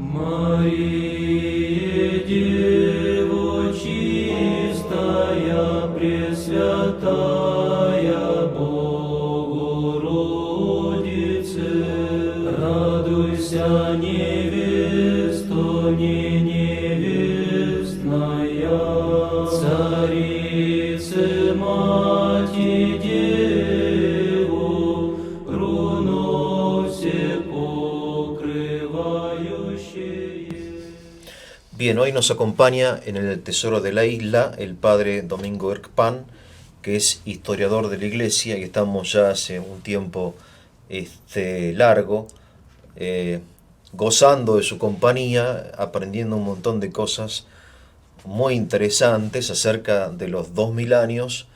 Мария, Дева чистая, Пресвятая Богородице, радуйся, невесто, не невестная, Царице, Мати, Деву, руно все покрывающее. Bien, hoy nos acompaña en el Tesoro de la Isla el padre Domingo Erckpan, que es historiador de la Iglesia, y estamos ya hace un tiempo largo gozando de su compañía, aprendiendo un montón de cosas muy interesantes acerca de los 2000 años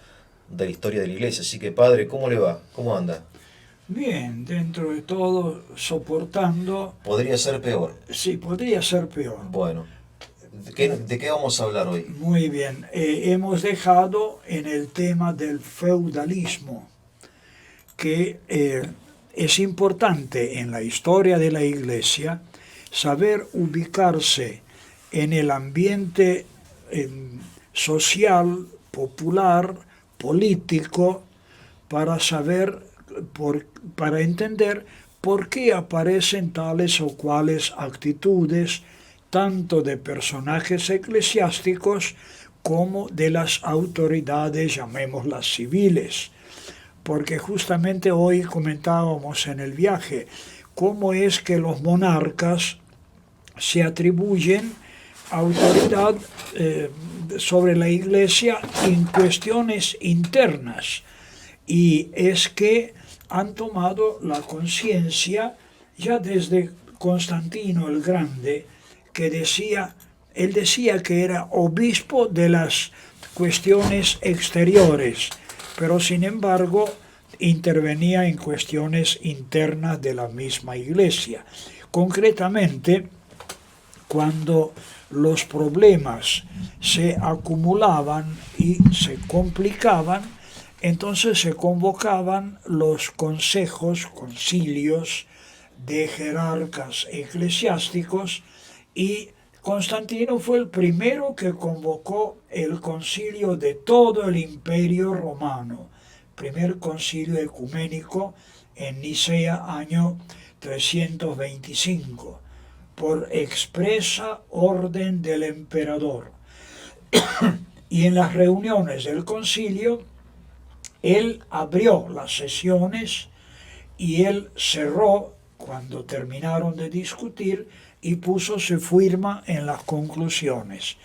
de la historia de la Iglesia. Así que, padre, ¿cómo le va? ¿Cómo anda? Bien, dentro de todo, soportando. Podría ser peor. Sí, podría ser peor. Bueno, ¿de qué vamos a hablar hoy? Muy bien, hemos dejado en el tema del feudalismo, que es importante en la historia de la Iglesia saber ubicarse en el ambiente social, popular, político, para saber, para entender por qué aparecen tales o cuales actitudes, tanto de personajes eclesiásticos como de las autoridades, llamémoslas civiles. Porque justamente hoy comentábamos en el viaje cómo es que los monarcas se atribuyen autoridad sobre la Iglesia en cuestiones internas. Y es que han tomado la conciencia ya desde Constantino el Grande, que él decía que era obispo de las cuestiones exteriores, pero sin embargo intervenía en cuestiones internas de la misma Iglesia. Concretamente, cuando los problemas se acumulaban y se complicaban, entonces se convocaban los concilios de jerarcas eclesiásticos, y Constantino fue el primero que convocó el concilio de todo el Imperio Romano, primer concilio ecuménico en Nicea, año 325, por expresa orden del emperador. Y en las reuniones del concilio, él abrió las sesiones y él cerró cuando terminaron de discutir y puso su firma en las conclusiones.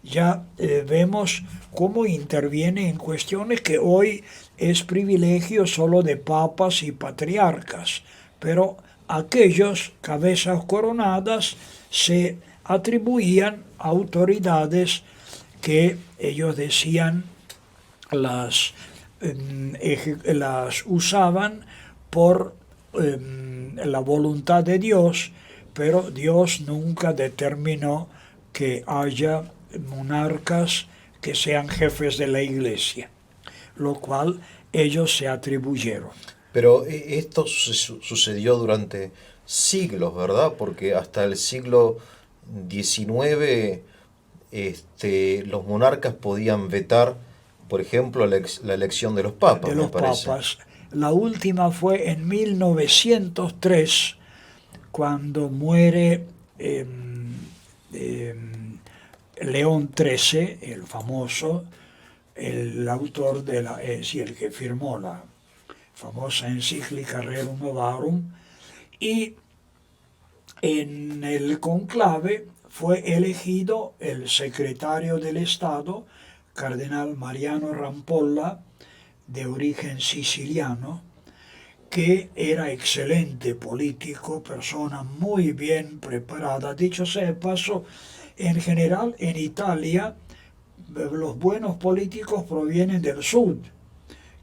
Ya vemos cómo interviene en cuestiones que hoy es privilegio solo de papas y patriarcas, pero aquellos cabezas coronadas se atribuían autoridades que ellos decían las usaban por la voluntad de Dios, pero Dios nunca determinó que haya monarcas que sean jefes de la Iglesia, lo cual ellos se atribuyeron. Pero esto sucedió durante siglos, ¿verdad? Porque hasta el siglo XIX los monarcas podían vetar, por ejemplo, la elección de los papas. De los papas. La última fue en 1903, cuando muere León XIII, el famoso, el autor el que firmó la famosa encíclica Rerum Novarum, y en el conclave fue elegido el secretario del Estado, cardenal Mariano Rampolla, de origen siciliano, que era excelente político, persona muy bien preparada. Dicho sea de paso, en general en Italia los buenos políticos provienen del sur,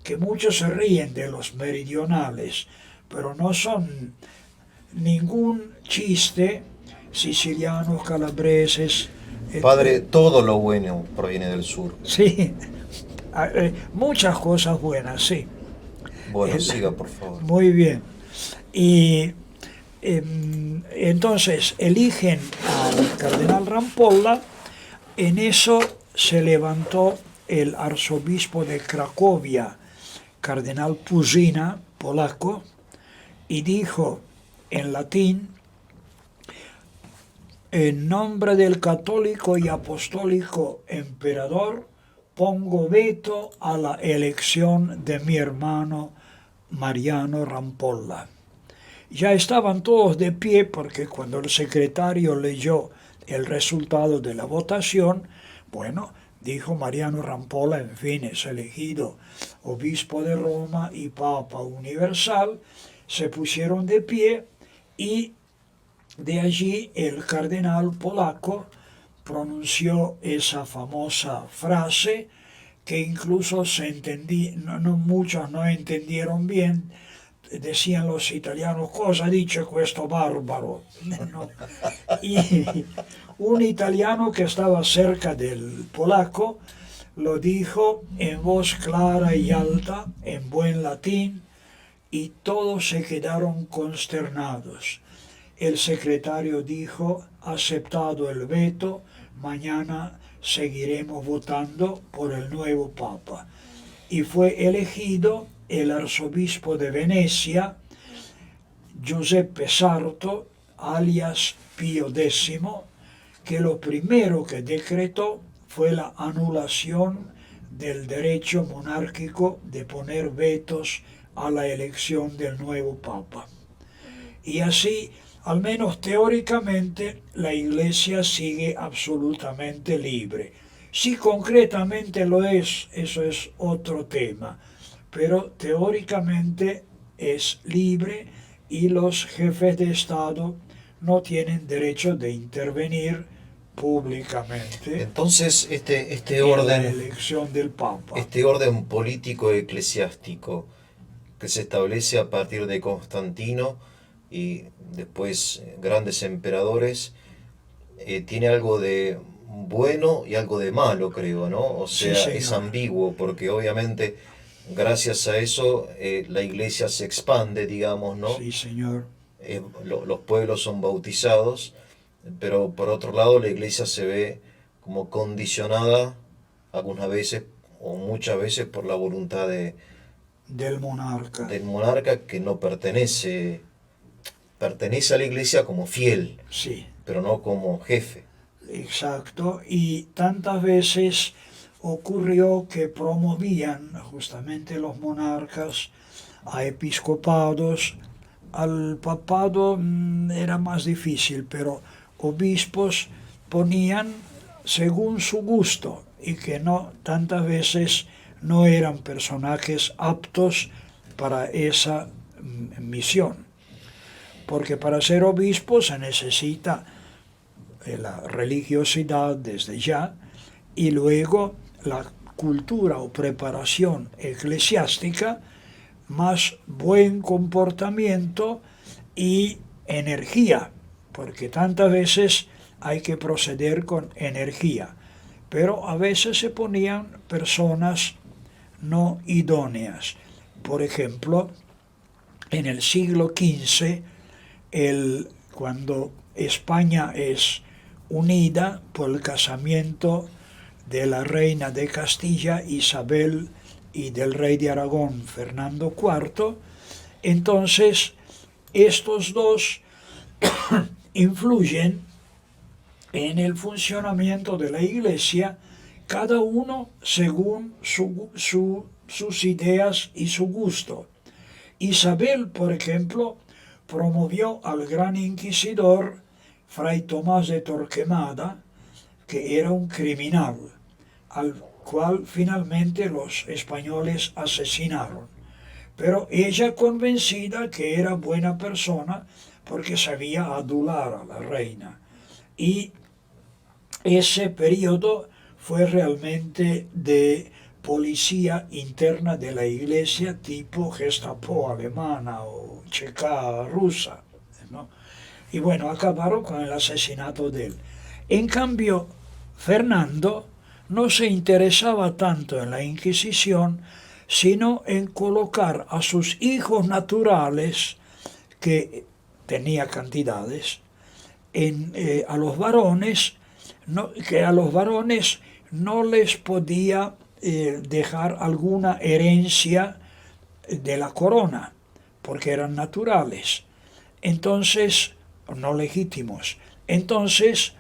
que muchos se ríen de los meridionales, pero no son ningún chiste. Sicilianos, calabreses. Padre, todo lo bueno proviene del sur. Sí, muchas cosas buenas, sí. Bueno, siga, por favor. Muy bien. Y entonces eligen al cardenal Rampolla. En eso se levantó el arzobispo de Cracovia, cardenal Pusina, polaco, y dijo en latín: en nombre del católico y apostólico emperador, pongo veto a la elección de mi hermano Mariano Rampolla. Ya estaban todos de pie porque cuando el secretario leyó el resultado de la votación, bueno, dijo Mariano Rampolla, en fin, es elegido obispo de Roma y papa universal. Se pusieron de pie y de allí el cardenal polaco pronunció esa famosa frase que incluso se entendía, muchos no entendieron bien. Decían los italianos: cosa dice questo bárbaro. No. Y un italiano que estaba cerca del polaco lo dijo en voz clara y alta, en buen latín, y todos se quedaron consternados. El secretario dijo: aceptado el veto, mañana seguiremos votando por el nuevo papa. Y fue elegido el arzobispo de Venecia, Giuseppe Sarto, alias Pío X, que lo primero que decretó fue la anulación del derecho monárquico de poner vetos a la elección del nuevo papa. Y así, al menos teóricamente, la Iglesia sigue absolutamente libre. Si concretamente lo es, eso es otro tema, pero teóricamente es libre y los jefes de Estado no tienen derecho de intervenir públicamente Entonces, este en la orden, elección del Papa. este orden político eclesiástico que se establece a partir de Constantino y después grandes emperadores, tiene algo de bueno y algo de malo, creo, ¿no? O Sí, sea, es señor. ambiguo porque obviamente gracias a eso la iglesia se expande, digamos, ¿no? Sí, señor. Los pueblos son bautizados, pero por otro lado la iglesia se ve como condicionada algunas veces o muchas veces por la voluntad Del monarca. del monarca que no pertenece a la iglesia como fiel, Sí, pero no como jefe. exacto. Y tantas veces ocurrió que promovían justamente los monarcas a episcopados. Al papado era más difícil, pero obispos ponían según su gusto y que no tantas veces no eran personajes aptos para esa misión. Porque para ser obispo se necesita la religiosidad desde ya y luego la cultura o preparación eclesiástica, más buen comportamiento y energía, porque tantas veces hay que proceder con energía, pero a veces se ponían personas no idóneas. Por ejemplo, en el siglo XV, cuando España es unida por el casamiento de la reina de Castilla, Isabel, y del rey de Aragón, Fernando IV, entonces estos dos influyen en el funcionamiento de la Iglesia, cada uno según sus ideas y su gusto. Isabel, por ejemplo, promovió al gran inquisidor Fray Tomás de Torquemada, que era un criminal, al cual finalmente los españoles asesinaron. Pero ella convencida que era buena persona porque sabía adular a la reina. Y ese periodo fue realmente de policía interna de la iglesia tipo Gestapo alemana o checa rusa, ¿no? Y bueno, acabaron con el asesinato de él. En cambio, Fernando no se interesaba tanto en la Inquisición, sino en colocar a sus hijos naturales, que tenía cantidades, a los varones, que a los varones no les podía dejar alguna herencia de la corona, porque eran naturales, entonces, no legítimos. Entonces,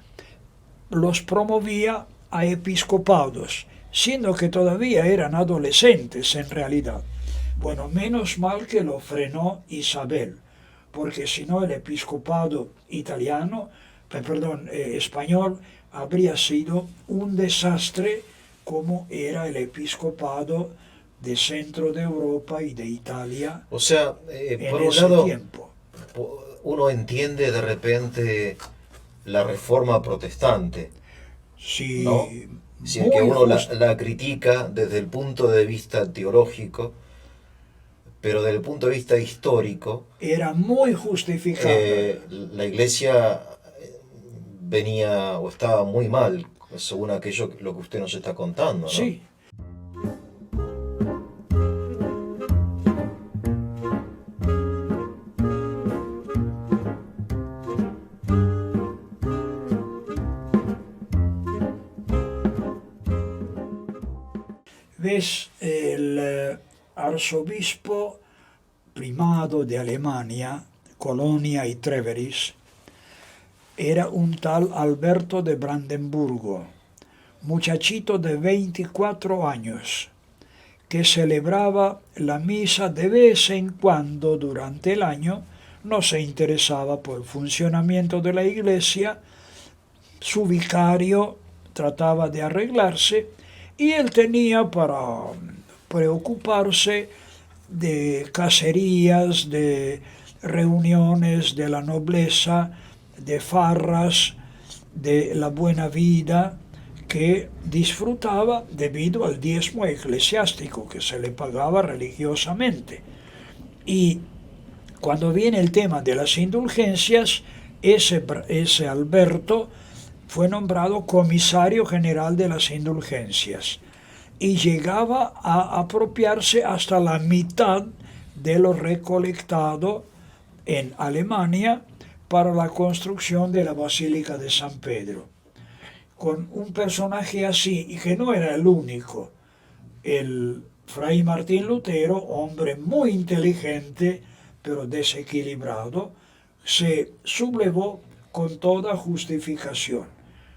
los promovía a episcopados, siendo que todavía eran adolescentes en realidad. Bueno, menos mal que lo frenó Isabel, porque si no el episcopado español habría sido un desastre como era el episcopado de centro de Europa y de Italia O sea, en por un ese lado, tiempo. uno entiende de repente la reforma protestante, Sí, ¿no? Si es muy que uno just- la critica desde el punto de vista teológico, pero desde el punto de vista histórico, era muy justificable. la iglesia venía o estaba muy mal, según aquello lo que usted nos está contando, ¿no? Sí. ¿Ves? El arzobispo primado de Alemania, Colonia y Treveris, era un tal Alberto de Brandenburgo, muchachito de 24 años, que celebraba la misa de vez en cuando durante el año, no se interesaba por el funcionamiento de la iglesia, su vicario trataba de arreglarse y él tenía para preocuparse de cacerías, de reuniones de la nobleza, de farras, de la buena vida que disfrutaba debido al diezmo eclesiástico que se le pagaba religiosamente. Y cuando viene el tema de las indulgencias, ese Alberto fue nombrado comisario general de las indulgencias y llegaba a apropiarse hasta la mitad de lo recolectado en Alemania para la construcción de la Basílica de San Pedro. Con un personaje así, y que no era el único, el Fray Martín Lutero, hombre muy inteligente pero desequilibrado, se sublevó con toda justificación.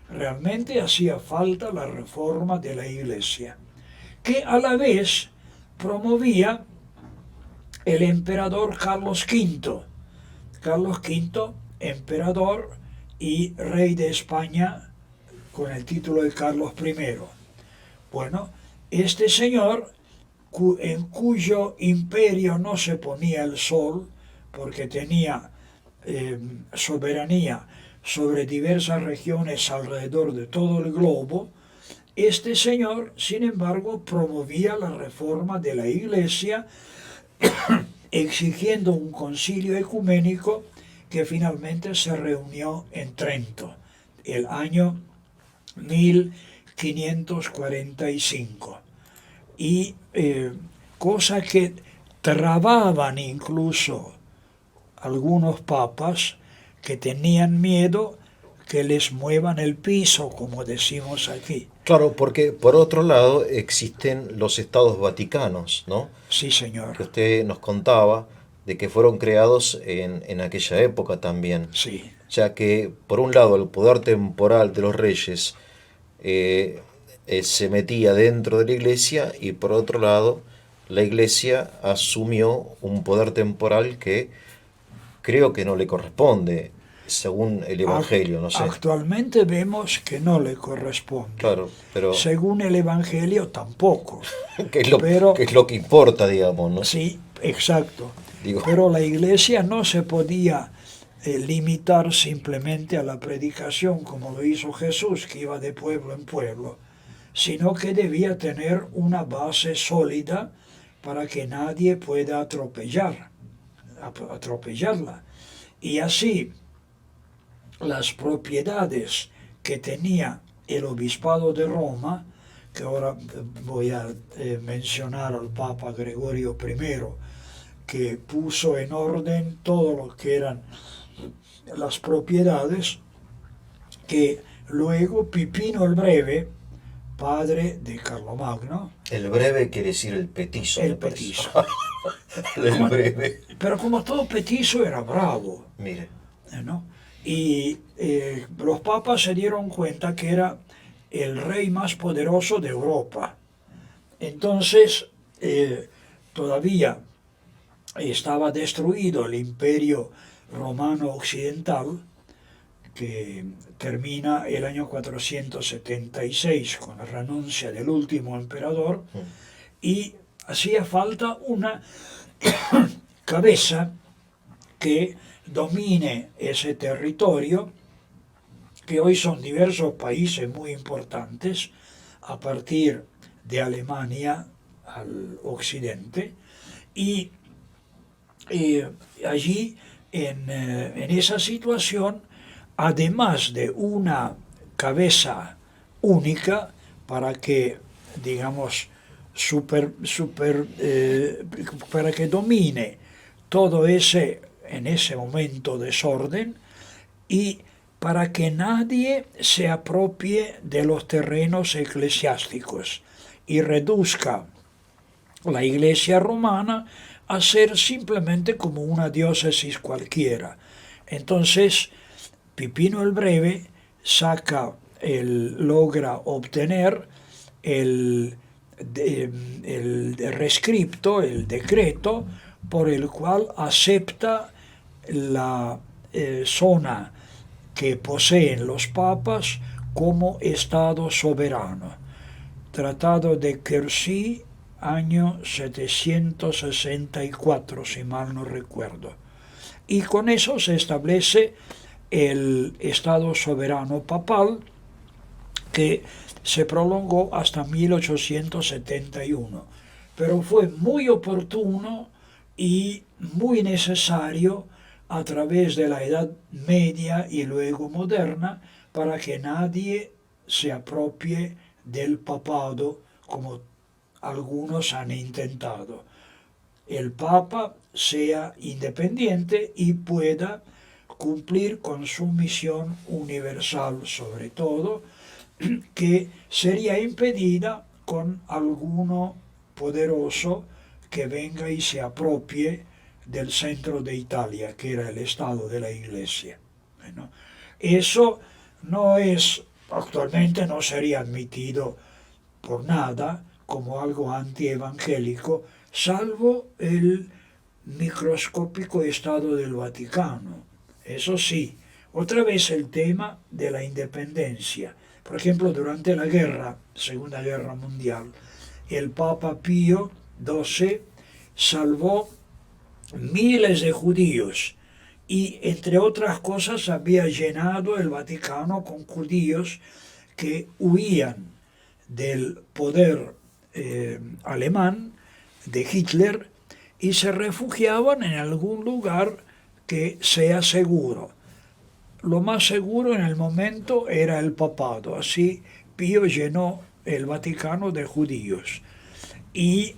Realmente hacía falta la reforma de la Iglesia, que a la vez promovía el emperador Carlos V. Carlos V, emperador y rey de España con el título de Carlos I. Bueno, este señor, en cuyo imperio no se ponía el sol, porque tenía soberanía sobre diversas regiones alrededor de todo el globo, este señor, sin embargo, promovía la reforma de la Iglesia, exigiendo un concilio ecuménico que finalmente se reunió en Trento, el año 1545. Y cosa que trababan incluso algunos papas que tenían miedo que les muevan el piso, como decimos aquí. Claro, porque por otro lado existen los estados vaticanos, ¿no? Sí, Que señor. usted nos contaba de que fueron creados en aquella época también. Sí, O sea que, por un lado, el poder temporal de los reyes se metía dentro de la iglesia y por otro lado, la iglesia asumió un poder temporal que creo que no le corresponde, según el Evangelio, no sé. actualmente vemos que no le corresponde. Claro, pero Según el Evangelio tampoco. ¿qué es lo, pero- qué es lo que importa, digamos, ¿no? Sí, exacto. Digo, Pero la iglesia no se podía limitar simplemente a la predicación como lo hizo Jesús, que iba de pueblo en pueblo, sino que debía tener una base sólida para que nadie pueda atropellarla. Y así las propiedades que tenía el obispado de Roma, que ahora voy a mencionar al Papa Gregorio I, que puso en orden todo lo que eran las propiedades que luego Pipino el Breve, padre de Carlomagno, El breve quiere decir el petizo. el me parece. petizo. El breve. Pero como todo petizo era bravo, Mire, ¿no? Y los papas se dieron cuenta que era el rey más poderoso de Europa. Entonces, todavía estaba destruido el imperio romano occidental, que termina el año 476 con la renuncia del último emperador, y hacía falta una cabeza que domine ese territorio, que hoy son diversos países muy importantes, a partir de Alemania al occidente, y allí en esa situación, además de una cabeza única para que, digamos, para que domine todo ese, en ese momento, desorden, y para que nadie se apropie de los terrenos eclesiásticos y reduzca la Iglesia romana a ser simplemente como una diócesis cualquiera. Entonces, Pipino el Breve logra obtener el rescripto, el decreto, por el cual acepta la zona que poseen los papas como Estado soberano. Tratado de Quercy, año 764, si mal no recuerdo. Y con eso se establece el Estado soberano papal, que se prolongó hasta 1871. Pero fue muy oportuno y muy necesario a través de la Edad Media y luego moderna, para que nadie se apropie del papado como algunos han intentado. El Papa sea independiente y pueda cumplir con su misión universal, sobre todo, que sería impedida con alguno poderoso que venga y se apropie del centro de Italia, que era el Estado de la Iglesia. Bueno, eso actualmente no sería admitido por nada como algo antievangélico, salvo el microscópico Estado del Vaticano. Eso sí, otra vez el tema de la independencia. Por ejemplo, durante la Segunda Guerra Mundial, el Papa Pío XII salvó miles de judíos y, entre otras cosas, había llenado el Vaticano con judíos que huían del poder alemán, de Hitler, y se refugiaban en algún lugar que sea seguro. Lo más seguro en el momento era el papado. Así Pío llenó el Vaticano de judíos y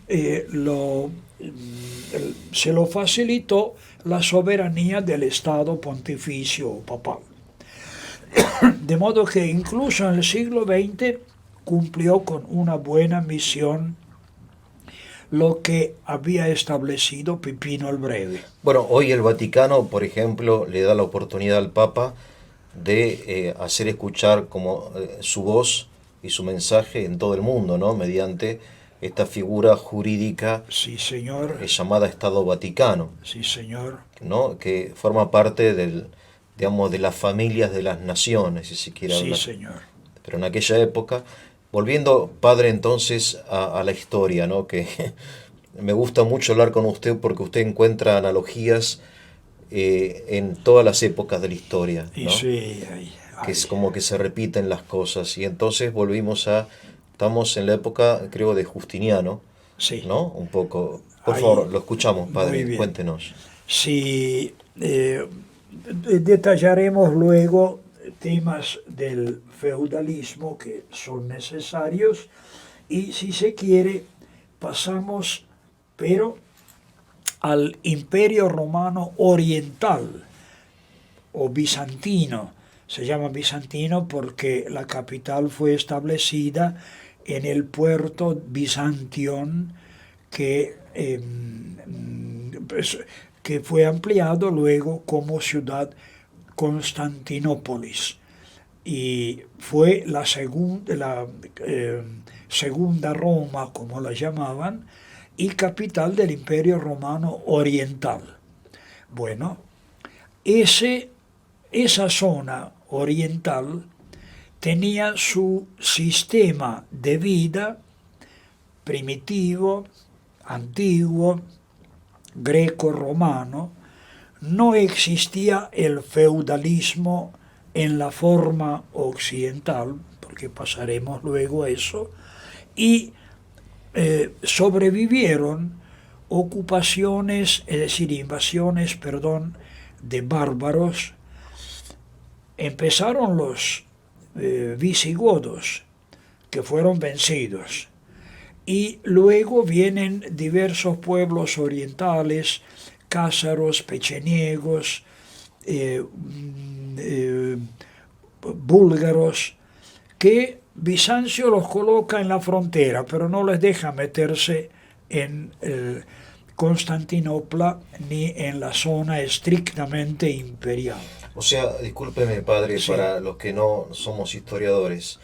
se lo facilitó la soberanía del Estado pontificio papal. De modo que incluso en el siglo XX cumplió con una buena misión lo que había establecido Pipino el Breve. bueno, hoy el Vaticano, por ejemplo, le da la oportunidad al Papa de hacer escuchar como su voz y su mensaje en todo el mundo, ¿no? Mediante esta figura jurídica Sí, señor. llamada Estado Vaticano, Sí, señor. ¿no? Que forma parte digamos, de las familias de las naciones, si se quiere Sí, hablar. señor. Pero en aquella época, volviendo, padre, entonces a la historia, ¿no? Que me gusta mucho hablar con usted porque usted encuentra analogías en todas las épocas de la historia, Y ¿no? sí, Que es como que se repiten las cosas. Y entonces estamos en la época, creo, de Justiniano, sí. ¿no? Un poco. Por Ahí, favor, lo escuchamos, muy padre, bien. cuéntenos. Sí, detallaremos luego temas del feudalismo que son necesarios, y si se quiere pasamos, pero al Imperio Romano Oriental, o bizantino. Se llama bizantino porque la capital fue establecida en el puerto Bizantion que fue ampliado luego como ciudad Constantinópolis. Y fue la segunda Roma, como la llamaban, y capital del Imperio Romano Oriental. Bueno, esa zona oriental tenía su sistema de vida primitivo, antiguo, greco-romano. No existía el feudalismo en la forma occidental, porque pasaremos luego a eso, y sobrevivieron ocupaciones, es decir, invasiones, de bárbaros. Empezaron los visigodos, que fueron vencidos, y luego vienen diversos pueblos orientales, cázaros, pecheniegos, búlgaros, que Bizancio los coloca en la frontera, pero no les deja meterse en Constantinopla ni en la zona estrictamente imperial. O sea, discúlpeme, padre, Sí. para los que no somos historiadores,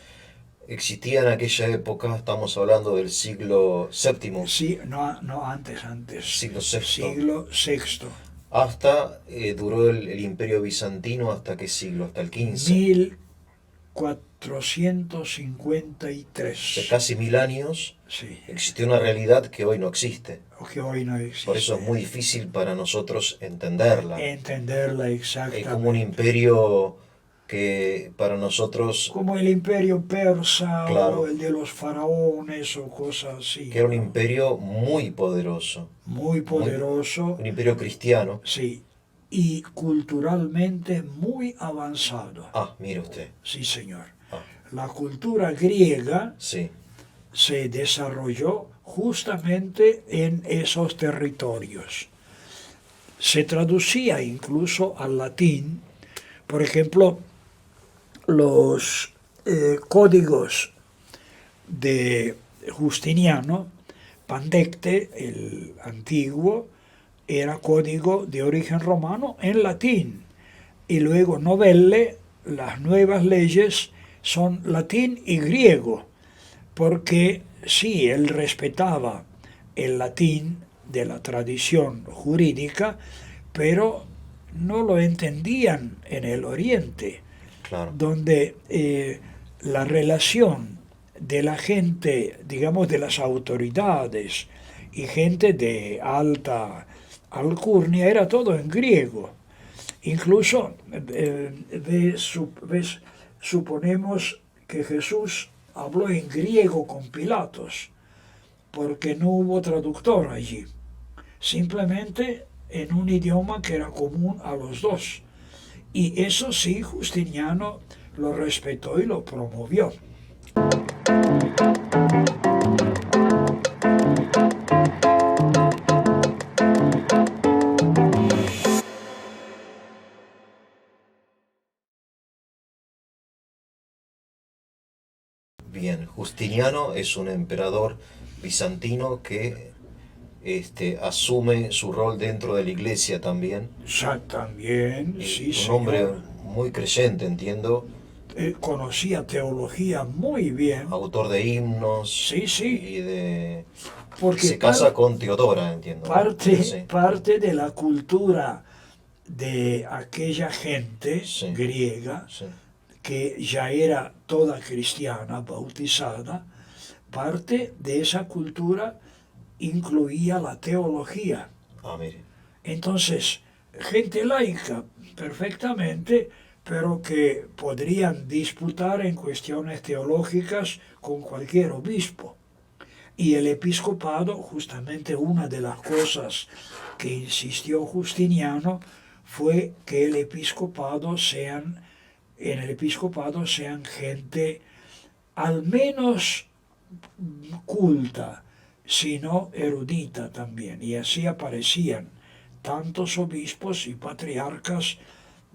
existía en aquella época, estamos hablando del siglo VII, Sí, no antes, siglo VI, siglo VI, hasta duró el Imperio Bizantino, ¿hasta qué siglo? Hasta el XV. 1453. De casi 1000 años Sí, existió una realidad que hoy no existe. que hoy no existe. Por eso es muy difícil para nosotros entenderla. Entenderla Es exactamente. como un imperio que para nosotros, Como el imperio persa Claro. o el de los faraones o cosas así. que era un ¿no? imperio muy poderoso, Muy poderoso, un imperio cristiano. sí, y culturalmente muy avanzado. Ah, mire usted. Sí, señor. Ah, La cultura griega sí, se desarrolló justamente en esos territorios. Se traducía incluso al latín. Por ejemplo, los códigos de Justiniano, Pandecte, el antiguo, era código de origen romano en latín. Y luego Novelle, las nuevas leyes, son latín y griego, porque sí, él respetaba el latín de la tradición jurídica, pero no lo entendían en el Oriente, claro. donde la relación de la gente, digamos, de las autoridades y gente de alta alcurnia era todo en griego. Incluso suponemos que Jesús habló en griego con Pilatos, porque no hubo traductor allí, simplemente en un idioma que era común a los dos. Y eso sí, Justiniano lo respetó y lo promovió. Bien, Justiniano es un emperador bizantino que asume su rol dentro de la iglesia también. También, sí, Un hombre señor. muy creyente, entiendo, Conocía teología muy bien. autor de himnos Sí, sí. y Porque se casa con Teodora, entiendo. Sí, parte de la cultura de aquella gente Sí. griega, sí. que ya era toda cristiana, bautizada, parte de esa cultura incluía la teología. Ah, mire. Entonces, gente laica, perfectamente, pero que podrían disputar en cuestiones teológicas con cualquier obispo. Y el episcopado, justamente una de las cosas que insistió Justiniano fue que en el episcopado sean gente al menos culta, sino erudita también. Y así aparecían tantos obispos y patriarcas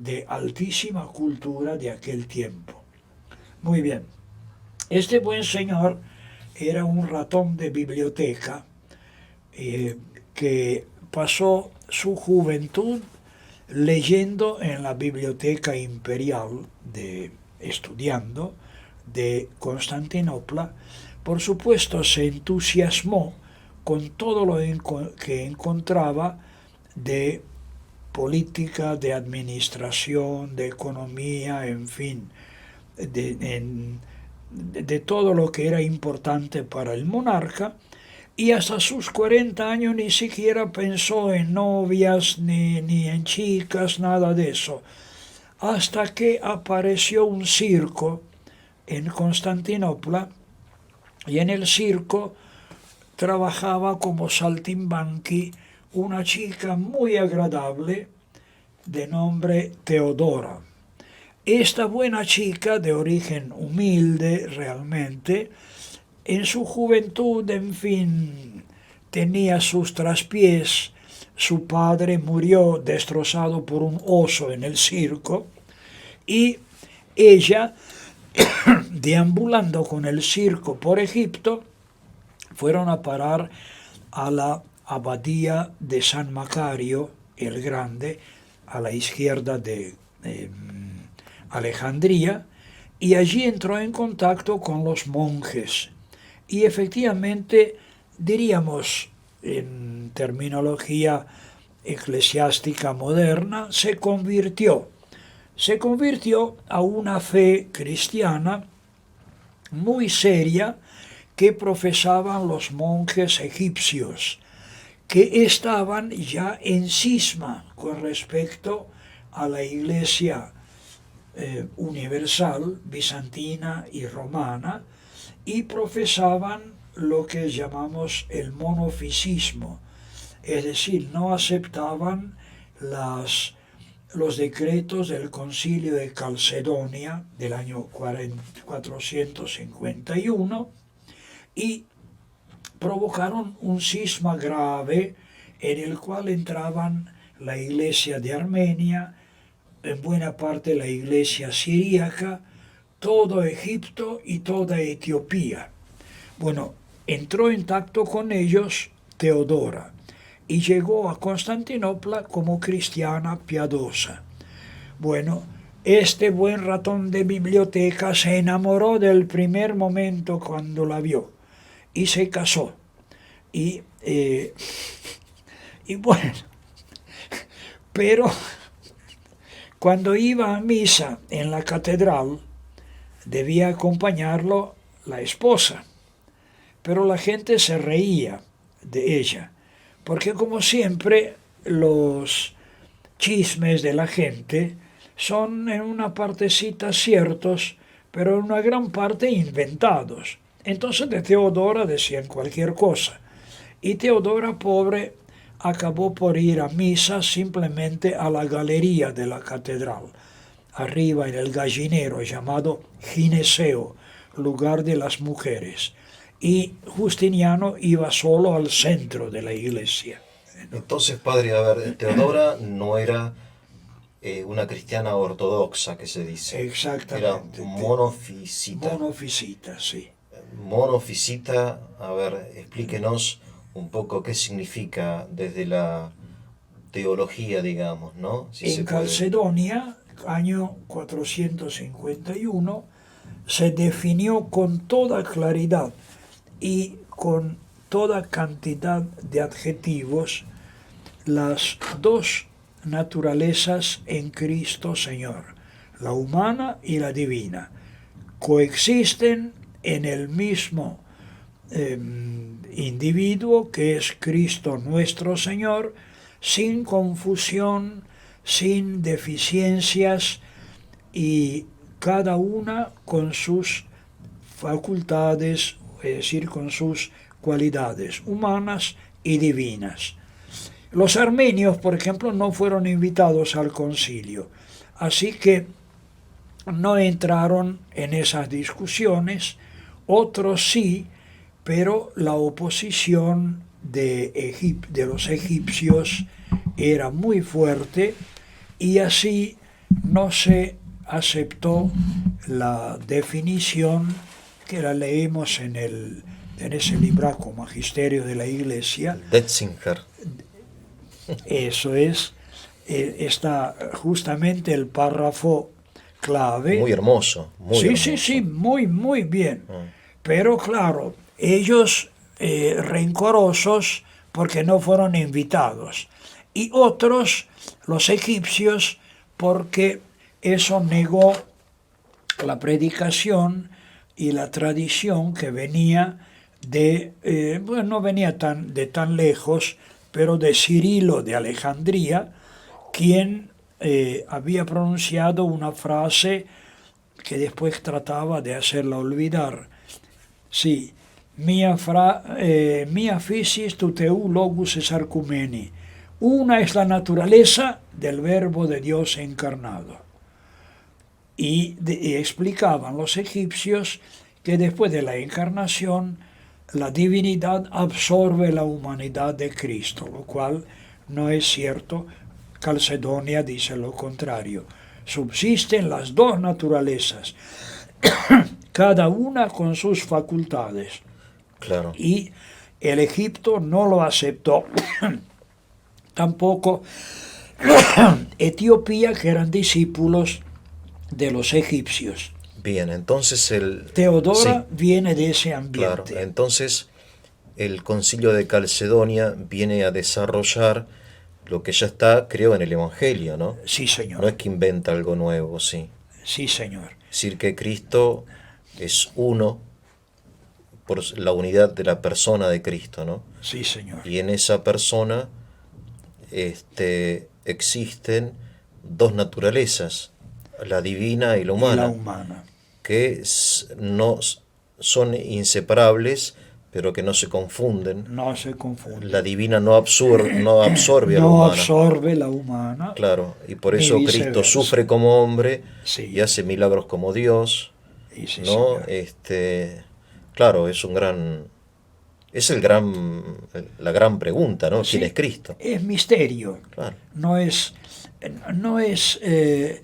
de altísima cultura de aquel tiempo. Muy bien, este buen señor era un ratón de biblioteca que pasó su juventud leyendo en la biblioteca imperial, estudiando, de Constantinopla. Por supuesto, se entusiasmó con todo lo que encontraba de política, de administración, de economía, en fin, de todo lo que era importante para el monarca, y hasta sus 40 años ni siquiera pensó en novias, ni en chicas, nada de eso, hasta que apareció un circo en Constantinopla, y en el circo trabajaba como saltimbanqui una chica muy agradable de nombre Teodora. Esta buena chica, de origen humilde realmente, en su juventud, en fin, tenía sus traspiés. Su padre murió destrozado por un oso en el circo, y ella, deambulando con el circo por Egipto, fueron a parar a la abadía de San Macario el Grande, a la izquierda de Alejandría, y allí entró en contacto con los monjes. Y efectivamente, diríamos en terminología eclesiástica moderna, se convirtió a una fe cristiana muy seria que profesaban los monjes egipcios, que estaban ya en cisma con respecto a la Iglesia universal, bizantina y romana, y profesaban lo que llamamos el monofisismo, es decir, no aceptaban los decretos del Concilio de Calcedonia del año 451, y provocaron un cisma grave en el cual entraban la Iglesia de Armenia, en buena parte la Iglesia siríaca, todo Egipto y toda Etiopía. Bueno, entró en tacto con ellos Teodora y llegó a Constantinopla como cristiana piadosa. Bueno, este buen ratón de biblioteca se enamoró del primer momento cuando la vio y se casó. Y bueno, pero cuando iba a misa en la catedral, debía acompañarlo la esposa, pero la gente se reía de ella, porque como siempre los chismes de la gente son en una partecita ciertos, pero en una gran parte inventados. Entonces de Teodora decían cualquier cosa, y Teodora, pobre, acabó por ir a misa simplemente a la galería de la catedral, arriba en el gallinero llamado gineceo, lugar de las mujeres, y Justiniano iba solo al centro de la iglesia. Entonces, padre, a ver, Teodora no era una cristiana ortodoxa, que se dice. Exactamente. Era monofisita. Monofisita, sí. Monofisita, a ver, explíquenos un poco qué significa desde la teología, digamos, ¿no? Si en Calcedonia, año 451, se definió con toda claridad y con toda cantidad de adjetivos las dos naturalezas en Cristo Señor, la humana y la divina. Coexisten en el mismo individuo que es Cristo nuestro Señor, sin confusión, sin deficiencias, y cada una con sus facultades, es decir, con sus cualidades humanas y divinas. Los armenios, por ejemplo, no fueron invitados al concilio, así que no entraron en esas discusiones. Otros sí, pero la oposición de los egipcios era muy fuerte, y así no se aceptó la definición que la leímos en ese libraco Magisterio de la Iglesia. Detzinger. Eso es, está justamente el párrafo clave. Muy hermoso. Muy Sí, hermoso. sí, sí, muy, muy bien. Ah. Pero claro, ellos rencorosos porque no fueron invitados. Y otros, los egipcios, porque eso negó la predicación y la tradición que venía bueno, no venía de tan lejos, pero de Cirilo de Alejandría, quien había pronunciado una frase que después trataba de hacerla olvidar. Sí, mia physis tu teu logus es arcumeni. Una es la naturaleza del verbo de Dios encarnado. Y explicaban los egipcios que después de la encarnación la divinidad absorbe la humanidad de Cristo, lo cual no es cierto. Calcedonia dice lo contrario. Subsisten las dos naturalezas, cada una con sus facultades. Claro. Y el Egipto no lo aceptó. Tampoco Etiopía, que eran discípulos de los egipcios. Bien, entonces Teodora sí, viene de ese claro. ambiente. Entonces el Concilio de Calcedonia viene a desarrollar lo que ya está, creo, en el Evangelio, ¿no? Sí, No señor. es que inventa algo nuevo, sí. Sí, señor. Es decir, que Cristo es uno por la unidad de la persona de Cristo, ¿no? Sí, señor. Y en esa persona existen dos naturalezas, la divina y la Y humana, la humana. que no son inseparables, pero que no se confunden. No se confunde. La divina no absorbe a la No humana. absorbe la humana. Claro, y por Ni eso Cristo viceversa. sufre como hombre Sí. y hace milagros como Dios, Y sí, ¿no? señor. Claro, es la gran pregunta, ¿no? ¿Quién Sí, es Cristo? es misterio. Claro, No es el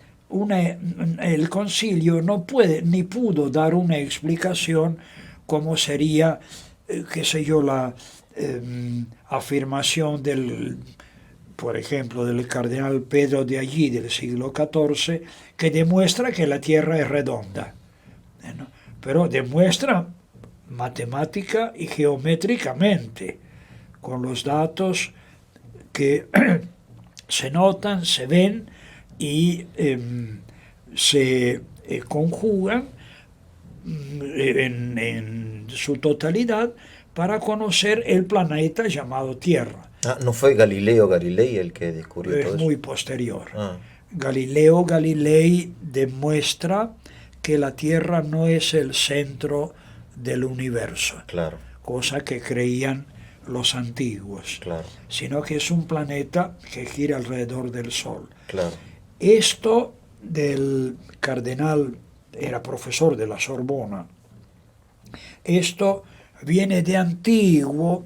concilio no puede ni pudo dar una explicación como sería, qué sé yo, la afirmación por ejemplo, del cardenal Pedro de allí del siglo XIV, que demuestra que la Tierra es redonda, ¿no? Pero demuestra matemática y geométricamente, con los datos que se notan, se ven y se conjugan en su totalidad para conocer el planeta llamado Tierra. ¿no fue Galileo Galilei el que descubrió todo Es eso? muy posterior. Ah, Galileo Galilei demuestra que la Tierra no es el centro del universo, claro, cosa que creían los antiguos, claro, sino que es un planeta que gira alrededor del Sol. claro. Esto del cardenal, era profesor de la Sorbona, esto viene de antiguo,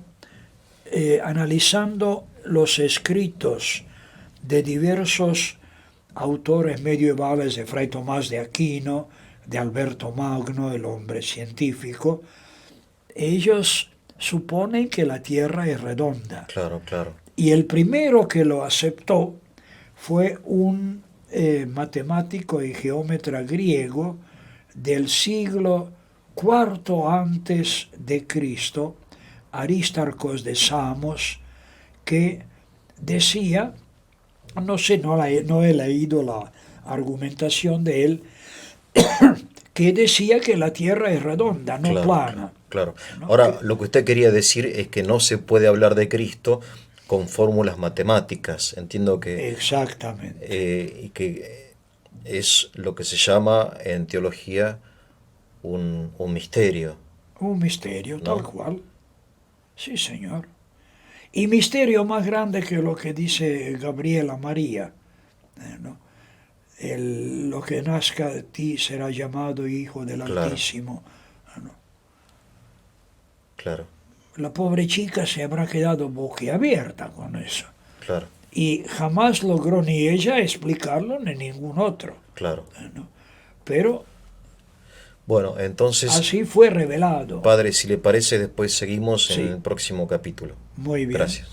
analizando los escritos de diversos autores medievales, de Fray Tomás de Aquino, de Alberto Magno, el hombre científico. Ellos suponen que la Tierra es redonda. Claro, claro. Y el primero que lo aceptó fue un matemático y geómetra griego del siglo IV antes de Cristo, Aristarcos de Samos, que decía, no sé, no he leído la argumentación de él, que decía que la Tierra es redonda, no Claro, plana. claro. ¿No? Ahora, lo que usted quería decir es que no se puede hablar de Cristo con fórmulas matemáticas. Entiendo que, Exactamente. y que es lo que se llama en teología un misterio, Un misterio, ¿no? tal cual. Sí, señor. Y misterio más grande que lo que dice Gabriela María, ¿no? Lo que nazca de ti será llamado Hijo del Claro. Altísimo. ¿No? Claro, La pobre chica se habrá quedado boquiabierta con eso. claro. y jamás logró ni ella explicarlo ni ningún otro. Claro. ¿No? Pero Bueno, entonces, así fue revelado. Padre, si le parece, después seguimos Sí. en el próximo capítulo. Muy bien. Gracias.